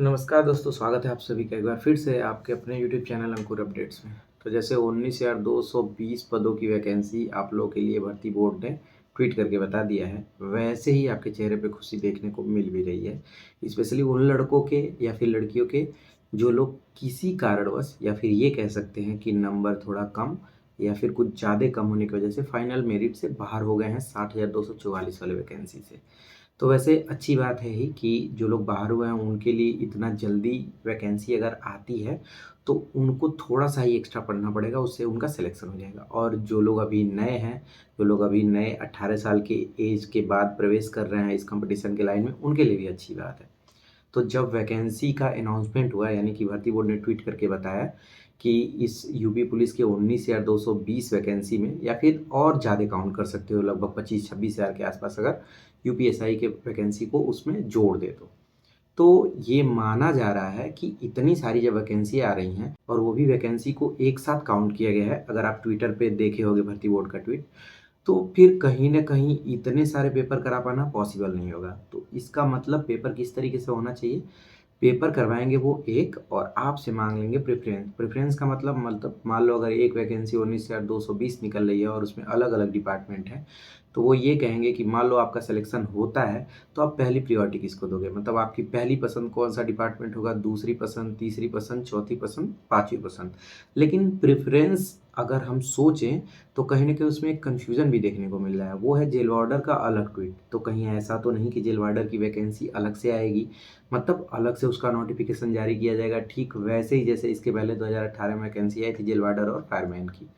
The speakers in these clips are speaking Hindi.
नमस्कार दोस्तों, स्वागत है आप सभी का एक बार फिर से आपके अपने यूट्यूब चैनल अंकुर अपडेट्स में। तो जैसे 19,220 पदों की वैकेंसी आप लोगों के लिए भर्ती बोर्ड ने ट्वीट करके बता दिया है, वैसे ही आपके चेहरे पे खुशी देखने को मिल भी रही है। स्पेशली उन लड़कों के या फिर लड़कियों के जो लोग किसी कारणवश या फिर ये कह सकते हैं कि नंबर थोड़ा कम या फिर कुछ ज़्यादा कम होने की वजह से फाइनल मेरिट से बाहर हो गए हैं 60,244 वाले वैकेंसी से। तो वैसे अच्छी बात है ही कि जो लोग बाहर हुए हैं उनके लिए इतना जल्दी वैकेंसी अगर आती है तो उनको थोड़ा-सा ही एक्स्ट्रा पढ़ना पड़ेगा, उससे उनका सिलेक्शन हो जाएगा। और जो लोग अभी नए हैं, जो लोग अभी नए 18 साल की एज के बाद प्रवेश कर रहे हैं इस कॉम्पिटिशन के लाइन में, उनके लिए भी अच्छी बात है। तो जब वैकेंसी का अनाउंसमेंट हुआ यानी कि भर्ती बोर्ड ने ट्वीट करके बताया कि इस यूपी पुलिस के 19,220 वैकेंसी में या फिर और ज़्यादा काउंट कर सकते हो, लगभग 25-26 हज़ार के आसपास अगर यूपीएसआई के वैकेंसी को उसमें जोड़ दे तो ये माना जा रहा है कि इतनी सारी जब वैकेंसी आ रही हैं और वो भी वैकेंसी को एक साथ काउंट किया गया है, अगर आप ट्विटर पे देखे होंगे भर्ती बोर्ड का ट्वीट, तो फिर कहीं न कहीं इतने सारे पेपर करा पाना पॉसिबल नहीं होगा। तो इसका मतलब पेपर किस तरीके से होना चाहिए? पेपर करवाएँगे वो एक और आपसे माँग लेंगे प्रेफ़रेंस। प्रेफ़रेंस का मतलब मान लो अगर एक वैकेंसी 19,220 निकल रही है और उसमें अलग-अलग डिपार्टमेंट हैं, तो वो ये कहेंगे कि मान लो आपका सिलेक्शन होता है, तो आप पहली प्रायोरिटी किसको दोगे? मतलब आपकी पहली पसंद कौन-सा डिपार्टमेंट होगा, दूसरी पसंद, तीसरी पसंद, चौथी पसंद, पाँचवीं पसंद। लेकिन प्रेफ़रेंस अगर हम सोचें, तो कहीं न कहीं उसमें एक कन्फ्यूज़न भी देखने को मिल रहा है, वो है जेल वार्डर का अलग ट्वीट। तो कहीं ऐसा तो नहीं कि जेल वार्डर की वैकेंसी अलग से आएगी? मतलब अलग से उसका नोटिफ़िकेशन जारी किया जाएगा, ठीक वैसे ही जैसे इसके पहले 2018 में वैकेंसी आई थी जेल वार्डर और फायरमैन की।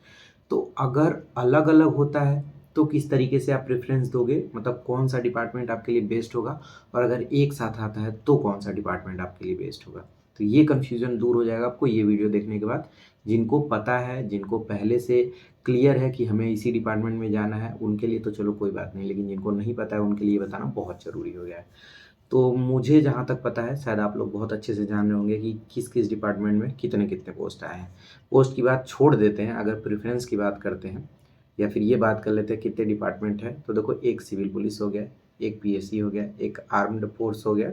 तो अगर अलग-अलग होता है, तो किस तरीके से आप प्रेफ़रेंस दोगे? मतलब कौन-सा डिपार्टमेंट आपके लिए बेस्ट होगा? और अगर एक साथ आता है, तो कौन-सा डिपार्टमेंट आपके लिए बेस्ट होगा? तो ये कन्फ्यूज़न दूर हो जाएगा आपको ये वीडियो देखने के बाद। जिनको पता है, जिनको पहले से क्लियर है कि हमें इसी डिपार्टमेंट में जाना है, उनके लिए तो चलो कोई बात नहीं, लेकिन जिनको नहीं पता है, उनके लिए बताना बहुत ज़रूरी हो गया है। तो मुझे जहाँ तक पता है, शायद आप लोग बहुत अच्छे से जान रहे होंगे कि किस-किस डिपार्टमेंट में कितने-कितने पोस्ट आए हैं। पोस्ट की बात छोड़ देते हैं, अगर प्रेफ़रेंस की बात करते हैं या फिर ये बात कर लेते हैं कितने डिपार्टमेंट हैं, तो देखो एक सिविल पुलिस हो गया, एक पीएसी हो गया, एक आर्म्ड फोर्स हो गया,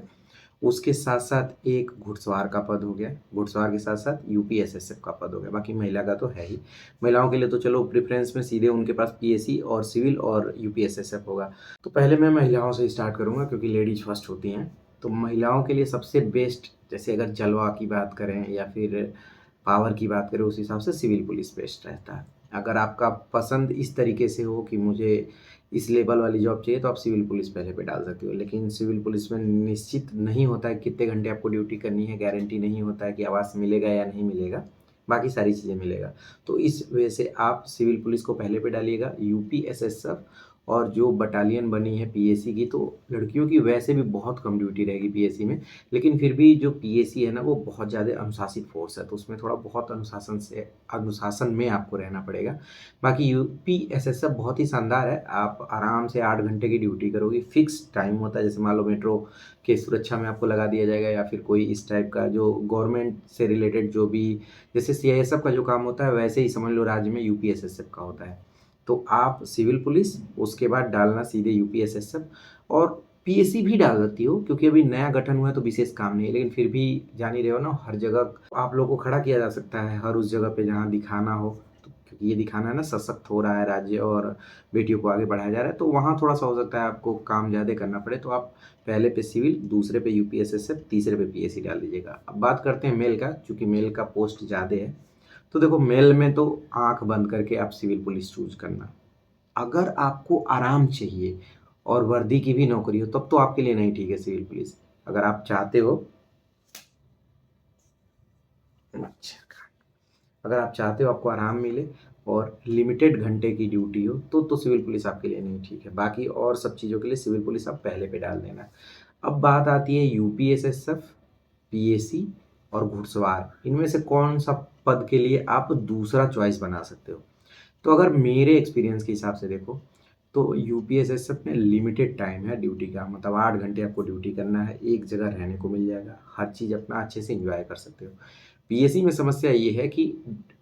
उसके साथ-साथ एक घुड़सवार का पद हो गया, घुड़सवार के साथ-साथ यूपीएसएसएफ का पद हो गया, बाकी महिला का तो है ही। महिलाओं के लिए तो चलो प्रेफ़रेंस में सीधे उनके पास पीएसी और सिविल और यूपीएसएसएफ होगा। तो पहले मैं महिलाओं से स्टार्ट करूँगा क्योंकि लेडीज़ फर्स्ट होती हैं। तो महिलाओं के लिए सबसे बेस्ट जैसे अगर जलवा की बात करें या फिर पावर की बात करें उस हिसाब से सिविल पुलिस बेस्ट रहता है। अगर आपका पसंद इस तरीके से हो कि मुझे इस लेवल वाली जॉब चाहिए तो आप सिविल पुलिस पहले पे डाल सकते हो। लेकिन सिविल पुलिस में निश्चित नहीं होता है कितने घंटे आपको ड्यूटी करनी है, गारंटी नहीं होता है कि आवास मिलेगा या नहीं मिलेगा, बाकी सारी चीज़ें मिलेगा। तो इस वजह से आप सिविल पुलिस को पहले पे डालिएगा, यूपीएसएसएफ और जो बटालियन बनी है पीएसी की, तो लड़कियों की वैसे भी बहुत कम ड्यूटी रहेगी पीएसी में। लेकिन फिर भी जो पीएसी है ना वो बहुत ज़्यादा अनुशासित फ़ोर्स है, तो उसमें थोड़ा बहुत अनुशासन में आपको रहना पड़ेगा। बाकी यूपीएसएसएफ बहुत ही शानदार है, आप आराम से 8 घंटे की ड्यूटी करोगे, फिक्स टाइम होता है, जैसे मान लो मेट्रो के सुरक्षा में आपको लगा दिया जाएगा या फिर कोई इस टाइप का जो गवर्नमेंट से रिलेटेड जो भी जैसे सीआईएसएफ का जो काम होता है वैसे ही समझ लो राज्य में यूपीएसएसएफ का होता है। तो आप सिविल पुलिस, उसके बाद डालना सीधे यूपीएसएसएफ और पीएसी भी डाल सकती हो क्योंकि अभी नया गठन हुआ है तो विशेष काम नहीं है। लेकिन फिर भी जान ही रहे हो ना, हर जगह आप लोगों को खड़ा किया जा सकता है, हर उस जगह पे जहाँ दिखाना हो। तो क्योंकि ये दिखाना है ना सशक्त हो रहा है राज्य और बेटियों को आगे बढ़ाया जा रहा है, तो वहाँ थोड़ा-सा हो सकता है आपको काम ज़्यादा करना पड़े, तो आप पहले पे सिविल, दूसरे पे यूपीएसएसएफ, तीसरे पे पीएसी डाल दीजिएगा। अब बात करते हैं मेल का, चूँकि मेल का पोस्ट ज़्यादा है। तो देखो मेल में तो आँख बंद करके आप सिविल पुलिस चूज़ करना। अगर आपको आराम चाहिए और वर्दी की भी नौकरी हो तब तो आपके लिए नहीं ठीक है सिविल पुलिस। अगर आप चाहते हो अच्छा, अगर आप चाहते हो आपको आराम मिले और लिमिटेड घंटे की ड्यूटी हो तो सिविल पुलिस आपके लिए नहीं ठीक है। बाकी और सब चीज़ों के लिए सिविल पुलिस आप पहले पे डाल देना। अब बात आती है यूपीएसएसएफ, पीएसी और घुड़सवार। इनमें से कौन-सा पद के लिए आप दूसरा चॉइस बना सकते हो? तो अगर मेरे एक्सपीरियंस के हिसाब से देखो, तो यूपीएसएसएफ में लिमिटेड टाइम है ड्यूटी का, मतलब 8 घंटे आपको ड्यूटी करना है, एक जगह रहने को मिल जाएगा, हर चीज़ अपना अच्छे से एन्जॉय कर सकते हो। पीएसी में समस्या ये है कि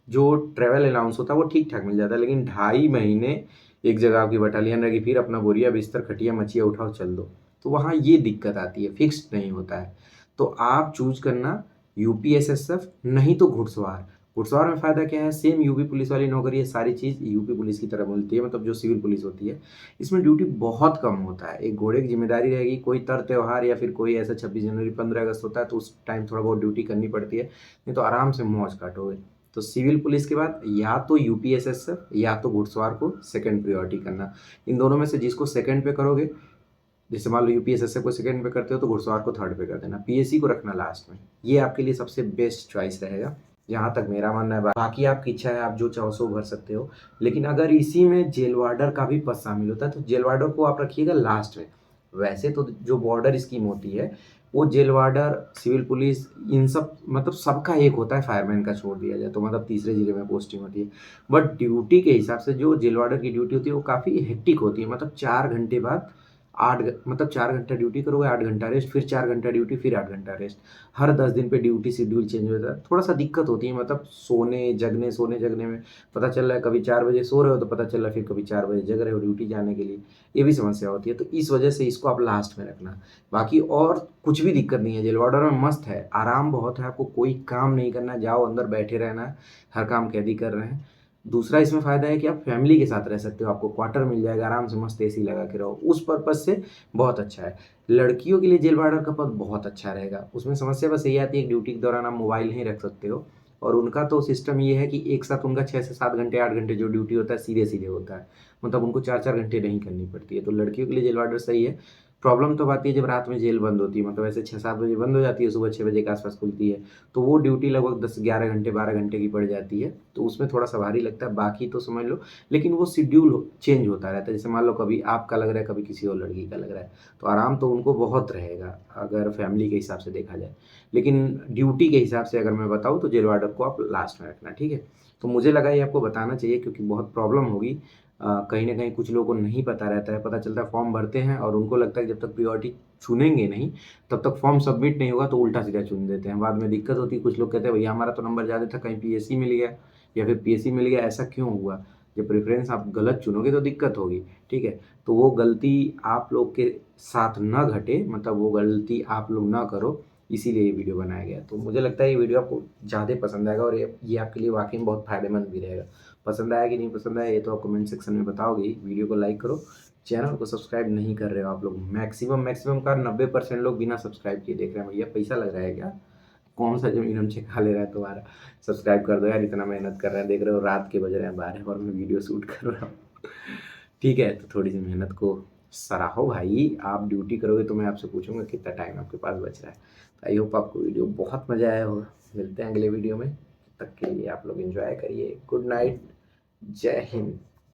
जो ट्रैवल अलाउंस होता है वो ठीक-ठाक मिल जाता है, लेकिन ढाई महीने एक जगह आपकी बटालियन रहेगी, फिर अपना बोरिया, बिस्तर, खटिया, मचिया उठाओ चल दो। तो वहाँ ये दिक्कत आती है, फिक्स्ड नहीं होता है। तो आप चूज करना यूपीएसएसएफ, नहीं तो घुड़सवार। घुड़सवार में फ़ायदा क्या है, सेम यूपी पुलिस वाली नौकरी है, सारी चीज़ यूपी पुलिस की तरह मिलती है, मतलब जो सिविल पुलिस होती है। इसमें ड्यूटी बहुत कम होता है, एक घोड़े की जिम्मेदारी रहेगी, कोई तर त्योहार या फिर कोई ऐसा 26 जनवरी 15 अगस्त होता है तो उस टाइम थोड़ा बहुत ड्यूटी करनी पड़ती है, नहीं तो आराम से मौज काटोगे। तो सिविल पुलिस के बाद या तो यूपीएसएसएफ या तो घुड़सवार को सेकंड प्रायोरिटी करना। इन दोनों में से जिसको सेकंड पे करोगे, जैसे मान लो यूपीएसएसएफ को सेकंड पे करते हो तो घुड़सवार को थर्ड पे कर देना, पीएससी को रखना लास्ट में। ये आपके लिए सबसे बेस्ट चॉइस रहेगा, जहाँ तक मेरा मानना है। बाकी आपकी इच्छा है, आप जो चाहो सो भर सकते हो। लेकिन अगर इसी में जेल वार्डर का भी पद शामिल होता है तो जेल वार्डर को आप रखिएगा लास्ट में। वैसे तो जो बॉर्डर स्कीम होती है वो जेल वार्डर, सिविल पुलिस, इन सब मतलब सबका एक होता है, फायरमैन का छोड़ दिया जाए तो मतलब तीसरे जिले में पोस्टिंग होती है। बट ड्यूटी के हिसाब से जो जेल वार्डर की ड्यूटी होती है वो काफ़ी हेक्टिक होती है, मतलब 4 घंटे बाद मतलब 4 घंटा ड्यूटी करोगे, 8 घंटा रेस्ट, फिर 4 घंटा ड्यूटी, फिर 8 घंटा रेस्ट। हर 10 दिन पे ड्यूटी शेड्यूल चेंज होता है, थोड़ा सा दिक्कत होती है, मतलब सोने जगने में पता चल रहा है कभी 4 बजे सो रहे हो तो पता चल रहा है फिर कभी 4 बजे जग रहे हो ड्यूटी जाने के लिए, ये भी समस्या होती है। तो इस वजह से इसको आप लास्ट में रखना। बाकी और कुछ भी दिक्कत नहीं है, जेल वार्डर में मस्त है, आराम बहुत है, आपको कोई काम नहीं करना है, जाओ अंदर बैठे रहना है, हर काम कैदी कर रहे हैं। दूसरा इसमें फ़ायदा है कि आप फैमिली के साथ रह सकते हो, आपको क्वार्टर मिल जाएगा, आराम से मस्त एसी लगा के रहो, उस पर्पज़ से बहुत अच्छा है। लड़कियों के लिए जेल वार्डर का पद बहुत अच्छा रहेगा, उसमें समस्या बस यही आती है कि ड्यूटी के दौरान आप मोबाइल नहीं रख सकते हो, और उनका तो सिस्टम ये है कि एक साथ उनका 6 से 7 घंटे 8 घंटे जो ड्यूटी होता है सीधे-सीधे होता है, मतलब उनको 4-4 घंटे नहीं करनी पड़ती है, तो लड़कियों के लिए जेल वार्डर सही है। प्रॉब्लम तब आती है जब रात में जेल बंद होती है, मतलब ऐसे 6-7 बजे बंद हो जाती है, सुबह 6 बजे के आस-पास खुलती है, तो वो ड्यूटी लगभग 10-11 घंटे 12 घंटे की पड़ जाती है, तो उसमें थोड़ा-सा भारी लगता है, बाकी तो समझ लो। लेकिन वो शेड्यूल चेंज होता रहता है, जैसे मान लो कभी आपका लग रहा है, कभी किसी और लड़की का लग रहा है, तो आराम तो उनको बहुत रहेगा अगर फैमिली के हिसाब से देखा जाए। लेकिन ड्यूटी के हिसाब से अगर मैं बताऊँ तो जेल वार्डर को आप लास्ट में रखना, ठीक है? तो मुझे लगा ये आपको बताना चाहिए क्योंकि बहुत प्रॉब्लम होगी। कहीं न कहीं कुछ लोगों को नहीं पता रहता है, पता चलता है फॉर्म भरते हैं और उनको लगता है कि जब तक प्रायोरिटी चुनेंगे नहीं, तब तक फॉर्म सबमिट नहीं होगा तो उल्टा-सीधा चुन देते हैं। बाद में दिक्कत होती है, कुछ लोग कहते हैं भैया हमारा तो नंबर ज़्यादा था, कहीं पीएससी मिल गया या फिर पीएससी मिल गया, ऐसा क्यों हुआ? जब प्रेफ़रेंस आप गलत चुनोगे तो दिक्कत होगी, ठीक है? तो वो गलती आप लोग के साथ ना घटे, मतलब वो गलती आप लोग ना करो, इसीलिए ये वीडियो बनाया गया है। तो मुझे लगता है ये वीडियो आपको ज़्यादा पसंद आएगा और ये आपके लिए वाक़ई में बहुत फ़ायदेमंद भी रहेगा। पसंद आया कि नहीं पसंद आया ये तो आप कमेंट सेक्शन में बताओगे ही। वीडियो को लाइक करो, चैनल को सब्सक्राइब नहीं कर रहे हो आप लोग, मैक्सिमम का 90% लोग बिना सब्सक्राइब किए देख रहे हैं। भैया पैसा लग रहा है क्या? कौन-सा ज़मीन हमसे खा ले रहा है तुम्हारा? सब्सक्राइब कर दो यार, इतना मेहनत कर रहे हैं, देख रहे हो रात के बज रहे हैं 12 और मैं वीडियो शूट कर रहा हूँ। ठीक है, तो थोड़ी-सी मेहनत को सराहो भाई, आप ड्यूटी करोगे तो मैं आपसे पूछूँगा कितना टाइम आपके पास बच रहा है। आई होप आपको वीडियो बहुत मज़ा आया होगा। मिलते हैं अगले वीडियो में, तब तक के लिए आप लोग एन्जॉय करिए। गुड नाइट, जय हिंद।